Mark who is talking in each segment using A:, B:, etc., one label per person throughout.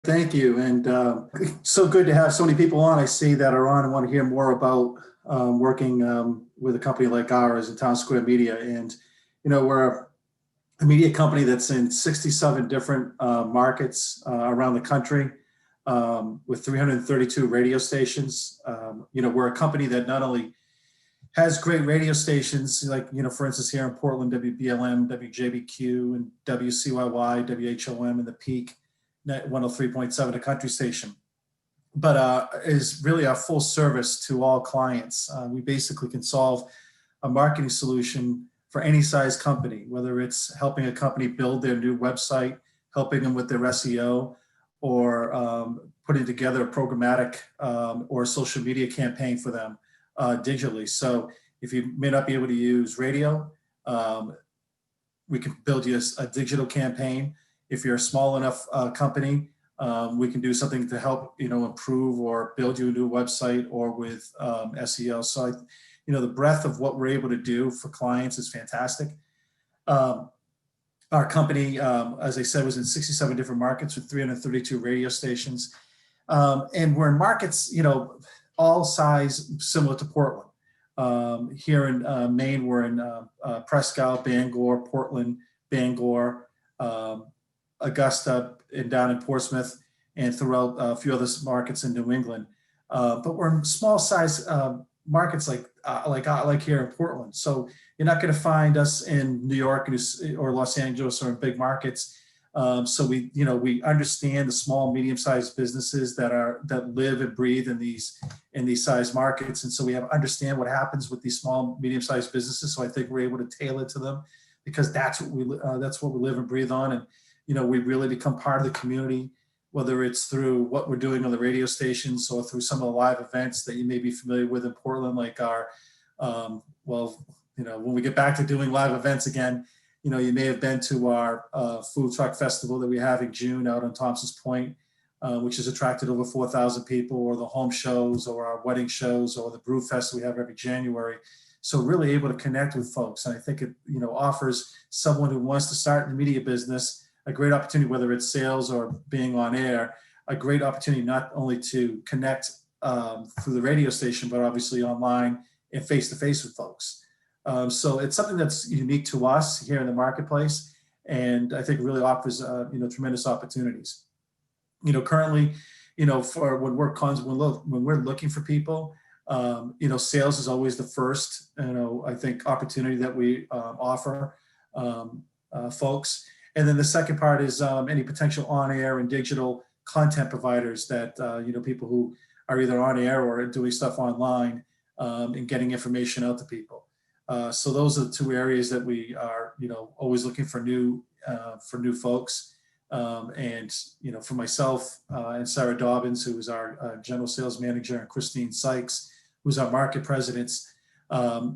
A: Thank you. And so good to have so many people on. I see that are on and want to hear more about working with a company like ours in Townsquare Media. And, we're a media company that's in 67 different markets around the country with 332 radio stations. We're a company that not only has great radio stations, like, for instance, here in Portland, WBLM, WJBQ, and WCYY, WHOM, and the Peak, 103.7, a country station, but is really our full service to all clients. We basically can solve a marketing solution for any size company, whether it's helping a company build their new website, helping them with their SEO, or putting together a programmatic or social media campaign for them digitally. So if you may not be able to use radio, we can build you a digital campaign. If you're a small enough company, we can do something to help, improve or build you a new website or with SEO. So, the breadth of what we're able to do for clients is fantastic. Our company, as I said, was in 67 different markets with 332 radio stations. And we're in markets, all size similar to Portland. Here in Maine, we're in Prescott, Bangor, Portland, Bangor, Augusta, and down in Portsmouth, and throughout a few other markets in New England. But we're in small size markets like here in Portland. So you're not going to find us in New York or Los Angeles or in big markets. So we understand the small, medium-sized businesses that live and breathe in these size markets, and so we understand what happens with these small, medium-sized businesses. So I think we're able to tailor to them because that's what we live and breathe on, and we really become part of the community, whether it's through what we're doing on the radio stations or through some of the live events that you may be familiar with in Portland, like our when we get back to doing live events again. You may have been to our food truck festival that we have in June out on Thompson's Point, which has attracted over 4,000 people, or the home shows, or our wedding shows, or the brew fest we have every January. So really able to connect with folks. And I think it, offers someone who wants to start in the media business a great opportunity, whether it's sales or being on air, a great opportunity not only to connect through the radio station, but obviously online and face-to-face with folks. So it's something that's unique to us here in the marketplace, and I think really offers tremendous opportunities. Currently, for when we're looking for people, sales is always the first, I think, opportunity that we offer folks, and then the second part is any potential on-air and digital content providers that people who are either on air or doing stuff online and getting information out to people. So those are the two areas that we are, always looking for new folks. And, for myself and Sarah Dobbins, who is our general sales manager, and Christine Sykes, who's our market presidents, those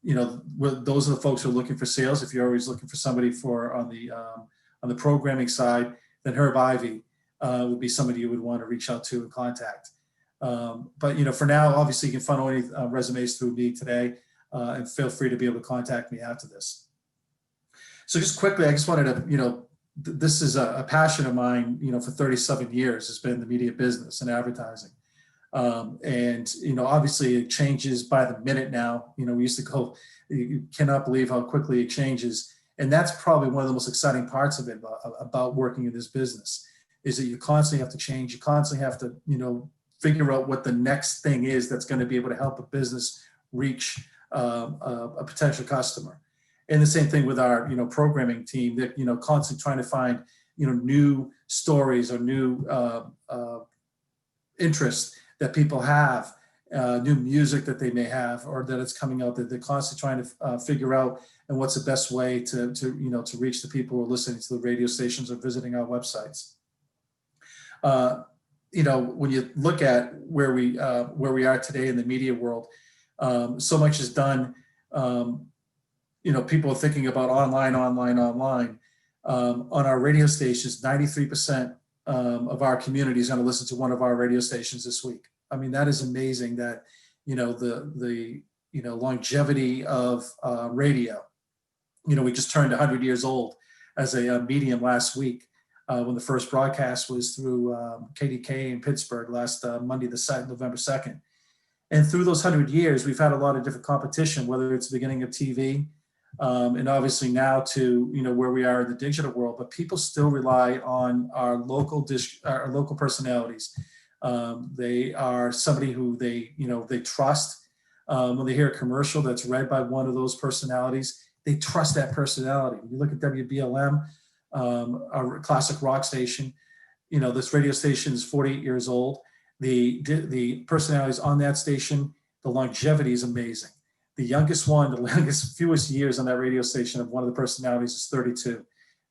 A: are the folks who are looking for sales. If you're always looking for somebody on the programming side, then Herb Ivy would be somebody you would want to reach out to and contact. But, for now, obviously you can funnel any resumes through me today. And feel free to be able to contact me after this. So just quickly, I just wanted to, this is a passion of mine, for 37 years. It's been the media business and advertising. And, obviously it changes by the minute now. We used to go, you cannot believe how quickly it changes. And that's probably one of the most exciting parts of it about working in this business, is that you constantly have to change. You constantly have to, figure out what the next thing is that's going to be able to help a business reach a potential customer. And the same thing with our programming team, that constantly trying to find new stories or new interests that people have, new music that they may have or that it's coming out, that they're constantly trying to figure out, and what's the best way to reach the people who are listening to the radio stations or visiting our websites. When you look at where we are today in the media world, so much is done. People are thinking about online. On our radio stations, 93% of our community is going to listen to one of our radio stations this week. I mean, that is amazing. That the longevity of radio. We just turned 100 years old as a medium last week. when the first broadcast was through KDK in Pittsburgh last Monday, November 2nd. And through those 100 years, we've had a lot of different competition, whether it's the beginning of TV, and obviously now to, where we are in the digital world, but people still rely on our local personalities. They are somebody who they trust. When they hear a commercial that's read by one of those personalities, they trust that personality. When you look at WBLM, our classic rock station, this radio station is 48 years old. The personalities on that station, the longevity is amazing. The youngest fewest years on that radio station of one of the personalities is 32.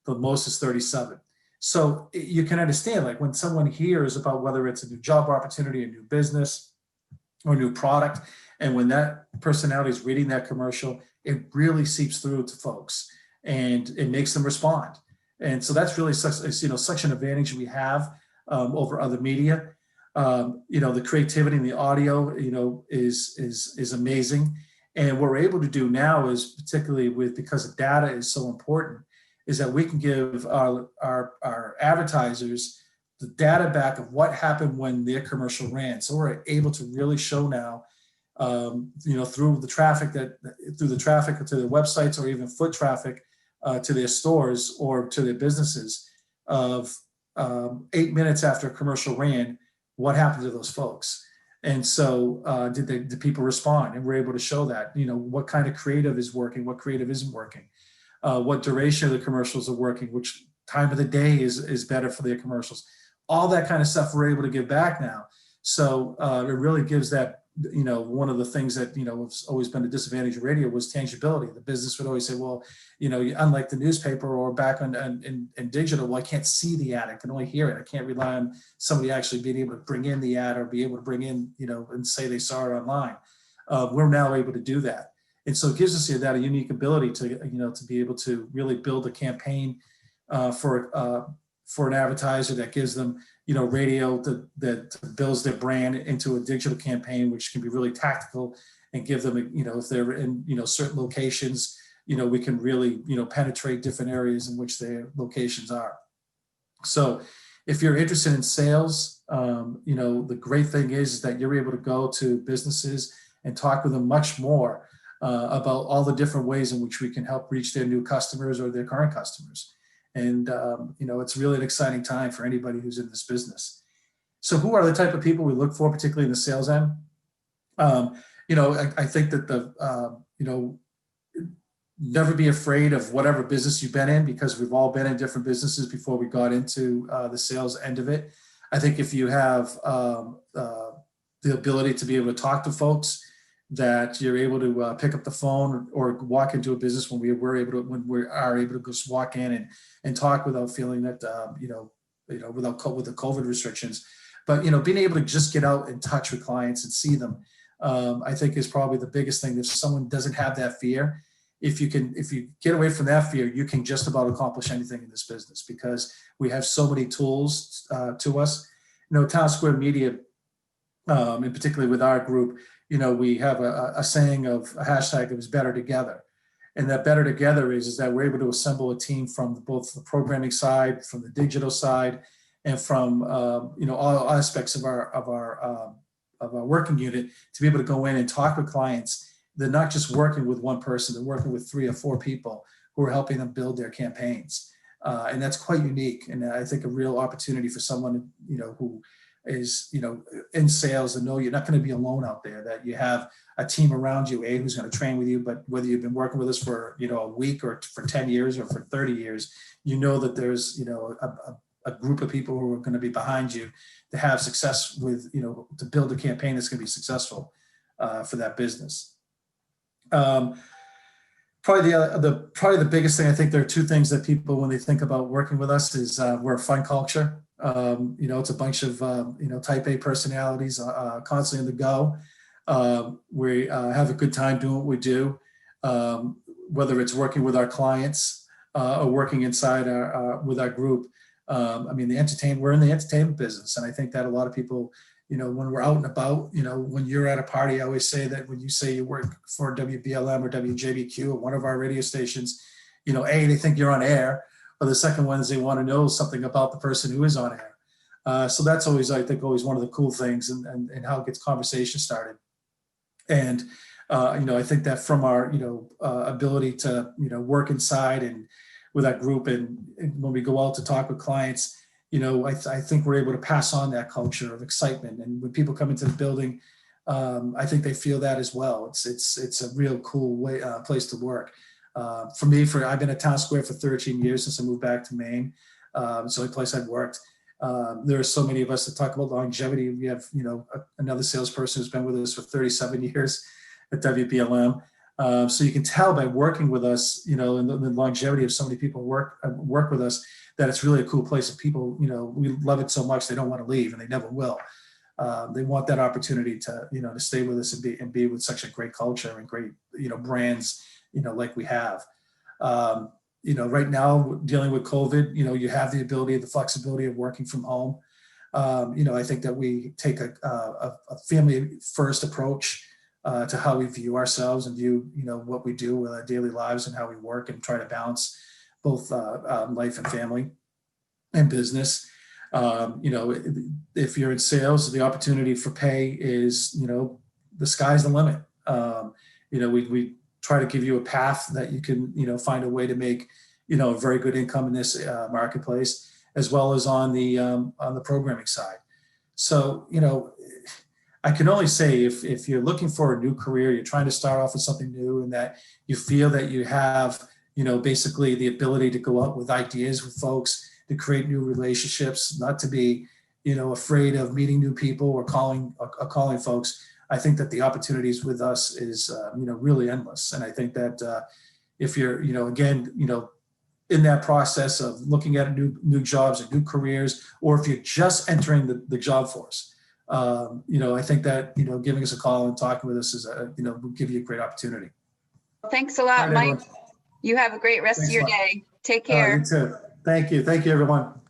A: The most is 37. So you can understand, like, when someone hears about whether it's a new job opportunity, a new business, or new product, and when that personality is reading that commercial, it really seeps through to folks and it makes them respond. And so that's really such an advantage we have over other media. The creativity in the audio, is amazing. And what we're able to do now is, particularly because data is so important, is that we can give our advertisers the data back of what happened when their commercial ran. So we're able to really show now, through the traffic to their websites, or even foot traffic to their stores or to their businesses, of 8 minutes after a commercial ran, what happened to those folks. And so did people respond? And we're able to show that, what kind of creative is working, what creative isn't working, what duration of the commercials are working, which time of the day is better for their commercials. All that kind of stuff we're able to give back now. So it really gives that, one of the things that, has always been a disadvantage of radio was tangibility. The business would always say, well, unlike the newspaper or back in digital, well, I can't see the ad, I can only hear it. I can't rely on somebody actually being able to bring in the ad or be able to bring in, and say they saw it online. We're now able to do that. And so it gives us that a unique ability to, to be able to really build a campaign for an advertiser that gives them, radio that builds their brand into a digital campaign, which can be really tactical and give them, if they're in, certain locations, we can really, penetrate different areas in which their locations are. So if you're interested in sales, the great thing is that you're able to go to businesses and talk with them much more about all the different ways in which we can help reach their new customers or their current customers. And, it's really an exciting time for anybody who's in this business. So who are the type of people we look for, particularly in the sales end? I think that never be afraid of whatever business you've been in, because we've all been in different businesses before we got into the sales end of it. I think if you have the ability to be able to talk to folks, that you're able to pick up the phone or walk into a business when we are able to just walk in and talk without feeling that, with the COVID restrictions, but, being able to just get out and touch with clients and see them, I think is probably the biggest thing. If someone doesn't have that fear, if you get away from that fear, you can just about accomplish anything in this business, because we have so many tools to us. Townsquare Media, and particularly with our group, we have a saying of a hashtag that is better together. And that better together is that we're able to assemble a team from both the programming side, from the digital side, and from all aspects of our working unit, to be able to go in and talk with clients. They're not just working with one person, they're working with 3 or 4 people who are helping them build their campaigns. And that's quite unique. And I think a real opportunity for someone, who is, in sales, and know you're not going to be alone out there, that you have a team around you, who's going to train with you, but whether you've been working with us for, a week or for 10 years or for 30 years, that there's, a group of people who are going to be behind you to have success with, to build a campaign that's going to be successful for that business. Probably the biggest thing, I think there are 2 things that people, when they think about working with us, is we're a fun culture. It's a bunch of, type A personalities constantly on the go. We have a good time doing what we do, whether it's working with our clients or working inside with our group. We're in the entertainment business. And I think that a lot of people, when we're out and about, when you're at a party, I always say that when you say you work for WBLM or WJBQ or one of our radio stations, they think you're on air, or the second one is they want to know something about the person who is on air. So that's always, I think, always one of the cool things, and how it gets conversation started. And I think that from our ability to work inside and with that group, and when we go out to talk with clients, I think we're able to pass on that culture of excitement. And when people come into the building, I think they feel that as well. It's a real cool place to work. For me, I've been at Townsquare for 13 years since I moved back to Maine. It's the only place I've worked. There are so many of us that talk about longevity. We have, another salesperson who's been with us for 37 years at WPLM. So you can tell by working with us, and the longevity of so many people work with us, that it's really a cool place. And people, we love it so much they don't want to leave, and they never will. They want that opportunity to, to stay with us and be with such a great culture and great, brands, like we have. Right now, dealing with COVID, you have the ability, the flexibility of working from home. I think that we take a family first approach to how we view ourselves and view, what we do with our daily lives and how we work, and try to balance both life and family and business. If you're in sales, the opportunity for pay is, the sky's the limit. We try to give you a path that you can, find a way to make, a very good income in this marketplace, as well as on the programming side. So, I can only say if you're looking for a new career, you're trying to start off with something new, and that you feel that you have, basically the ability to go out with ideas with folks, to create new relationships, not to be, afraid of meeting new people or calling folks. I think that the opportunities with us is, really endless. And I think that if you're, again, in that process of looking at new jobs and new careers, or if you're just entering the job force, I think that, giving us a call and talking with us is, will give you a great opportunity.
B: Thanks a lot,
A: Right,
B: Mike.
A: everyone.
B: You have a great rest
A: Thanks
B: of your
A: a lot.
B: day. Take care.
A: You too. Thank you. Thank you, everyone.